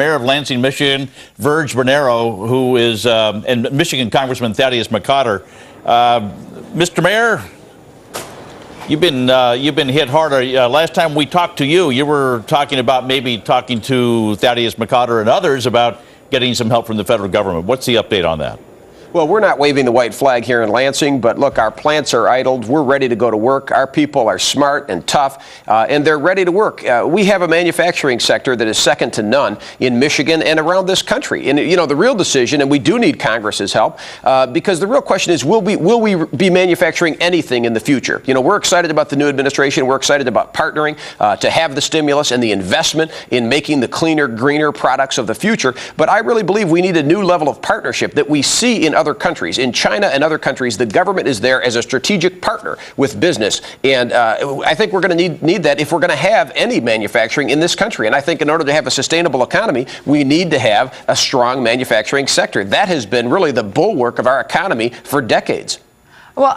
Mayor of Lansing, Michigan, Verge Bernero, who is, and Michigan Congressman Thaddeus McCotter. Mr. Mayor, you've been hit harder. Last time we talked to you, you were talking about maybe talking to Thaddeus McCotter and others about getting some help from the federal government. What's the update on that? Well, we're not waving the white flag here in Lansing, but look, our plants are idled. We're ready to go to work. Our people are smart and tough, and they're ready to work. We have a manufacturing sector that is second to none in Michigan and around this country. And, you know, the real decision, and we do need Congress's help, because the real question is, will we be manufacturing anything in the future? You know, we're excited about the new administration. We're excited about partnering to have the stimulus and the investment in making the cleaner, greener products of the future. But I really believe we need a new level of partnership that we see in other countries. In China and other countries, the government is there as a strategic partner with business. And I think we're going to need that if we're going to have any manufacturing in this country. And I think in order to have a sustainable economy, we need to have a strong manufacturing sector. That has been really the bulwark of our economy for decades. Well,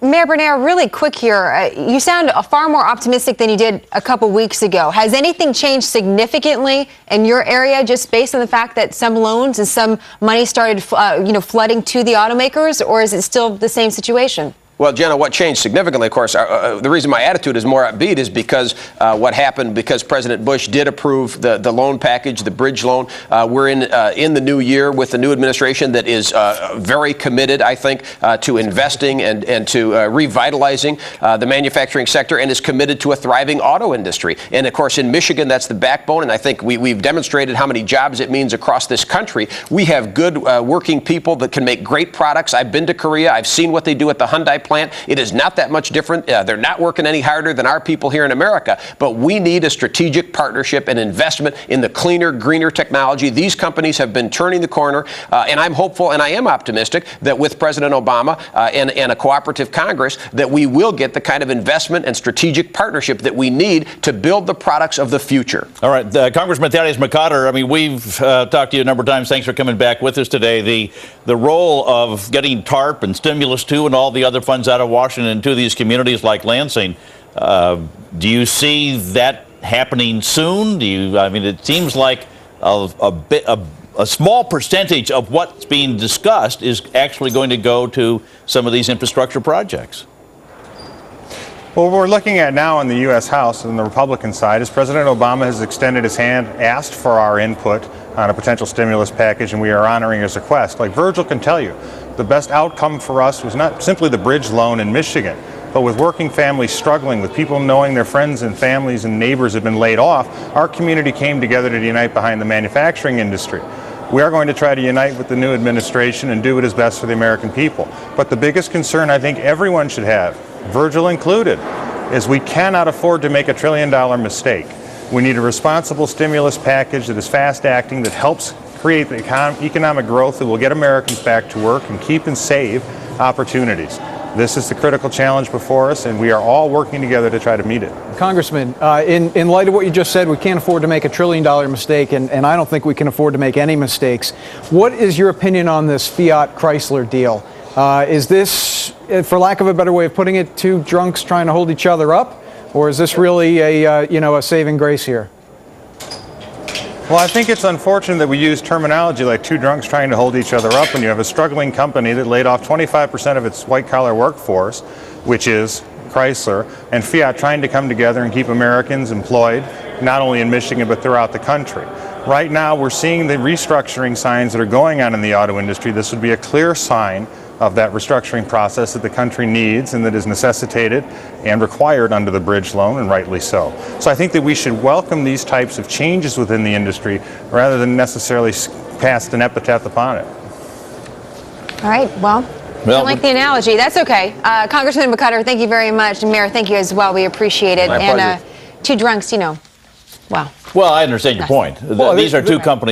Mayor Bernero, really quick here. You sound far more optimistic than you did a couple weeks ago. Has anything changed significantly in your area just based on the fact that some loans and some money started, flooding to the automakers, or is it still the same situation? Well, Jenna, what changed significantly, of course, the reason my attitude is more upbeat is because what happened because President Bush did approve the loan package, the bridge loan. We're in the new year with the new administration that is very committed, I think, to investing and to revitalizing the manufacturing sector, and is committed to a thriving auto industry. And, of course, in Michigan, that's the backbone, and I think we've demonstrated how many jobs it means across this country. We have good working people that can make great products. I've been to Korea. I've seen what they do at the Hyundai plant. It is not that much different. They're not working any harder than our people here in America. But we need a strategic partnership and investment in the cleaner, greener technology. These companies have been turning the corner, and I'm hopeful and I am optimistic that with President Obama and a cooperative Congress, that we will get the kind of investment and strategic partnership that we need to build the products of the future. All right, Congressman Thaddeus McCotter, I mean, we've talked to you a number of times. Thanks for coming back with us today. The role of getting TARP and Stimulus 2 and all the other funds out of Washington to these communities like Lansing, do you see that happening soon? I mean, it seems like a small percentage of what's being discussed is actually going to go to some of these infrastructure projects. Well, what we're looking at now in the U.S. House on the Republican side is President Obama has extended his hand, asked for our input on a potential stimulus package, and we are honoring his request. Like Virgil can tell you, the best outcome for us was not simply the bridge loan in Michigan, but with working families struggling, with people knowing their friends and families and neighbors have been laid off, our community came together to unite behind the manufacturing industry. We are going to try to unite with the new administration and do what is best for the American people. But the biggest concern I think everyone should have, Virgil included, is we cannot afford to make a $1 trillion mistake. We need a responsible stimulus package that is fast-acting, that helps create the economic growth that will get Americans back to work and keep and save opportunities. This is the critical challenge before us, and we are all working together to try to meet it. Congressman, in light of what you just said, we can't afford to make a $1 trillion mistake, and I don't think we can afford to make any mistakes. What is your opinion on this Fiat Chrysler deal? Is this, for lack of a better way of putting it, two drunks trying to hold each other up, or is this really a saving grace here? Well, I think it's unfortunate that we use terminology like two drunks trying to hold each other up when you have a struggling company that laid off 25% of its white-collar workforce, which is Chrysler, and Fiat trying to come together and keep Americans employed, not only in Michigan but throughout the country. Right now, we're seeing the restructuring signs that are going on in the auto industry. This would be a clear sign of that restructuring process that the country needs and that is necessitated and required under the bridge loan, and rightly so. So I think that we should welcome these types of changes within the industry rather than necessarily cast an epithet upon it. All right, well, I don't like the analogy. That's okay. Congressman McCotter, thank you very much. And Mayor, thank you as well. We appreciate it. My pleasure. Two drunks, wow. Well, I understand your point. Well, These are two companies